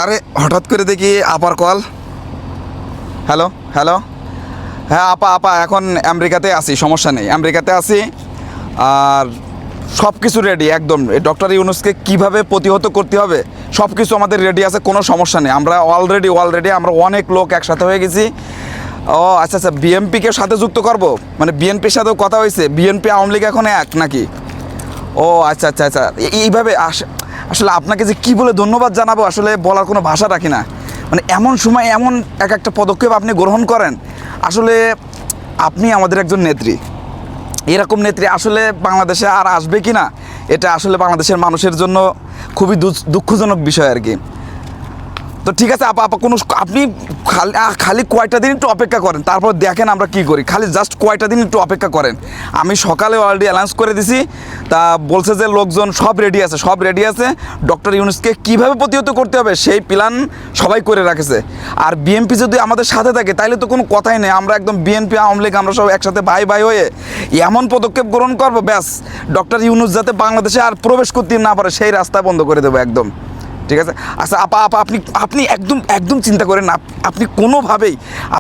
আরে হঠাৎ করে দেখি আপার কল। হ্যালো হ্যালো, হ্যাঁ আপা আপা এখন আমেরিকাতে আছি, সমস্যা নেই, আমেরিকাতে আছি। আর সব কিছু রেডি একদম। ডক্টর ইউনূসকে কীভাবে প্রতিহত করতে হবে সব কিছু আমাদের রেডি আছে, কোনো সমস্যা নেই। আমরা অলরেডি আমরা অনেক লোক একসাথে হয়ে গেছি। ও আচ্ছা আচ্ছা, বিএনপিকে সাথে যুক্ত করব, মানে বিএনপির সাথেও কথা হয়েছে। বিএনপি আওয়ামী লীগ এখন এক নাকি? ও আচ্ছা আচ্ছা আচ্ছা, এইভাবে আসলে আপনাকে যে কী বলে ধন্যবাদ জানাবো, আসলে বলার কোনো ভাষা রাখি না। মানে এমন সময় এমন একটা পদক্ষেপ আপনি গ্রহণ করেন, আসলে আপনি আমাদের একজন নেত্রী। এরকম নেত্রী আসলে বাংলাদেশে আর আসবে কি না, এটা আসলে বাংলাদেশের মানুষের জন্য খুবই দুঃখজনক বিষয় আর কি। তো ঠিক আছে আপা আপা, কোনো আপনি খালি কয়টা দিন একটু অপেক্ষা করেন, তারপর দেখেন আমরা কি করি। খালি জাস্ট কয়টা দিন একটু অপেক্ষা করেন। আমি সকালে অলরেডি অ্যানাউন্স করে দিছি, তা বলছে যে লোকজন সব রেডি আছে। ডক্টর ইউনূসকে কীভাবে প্রতিহত করতে হবে সেই প্ল্যান সবাই করে রাখেছে। আর বিএনপি যদি আমাদের সাথে থাকে তাহলে তো কোনো কথাই নেই, আমরা একদম বিএনপি আওয়ামী লীগ আমরা সব একসাথে ভাই ভাই হয়ে এমন পদক্ষেপ গ্রহণ করবো, ব্যাস ডক্টর ইউনূস যাতে বাংলাদেশে আর প্রবেশ করতে না পারে সেই রাস্তা বন্ধ করে দেবো একদম। ঠিক আছে। আচ্ছা আপা আপা, আপনি আপনি একদম একদম চিন্তা করেন না, আপনি কোনোভাবেই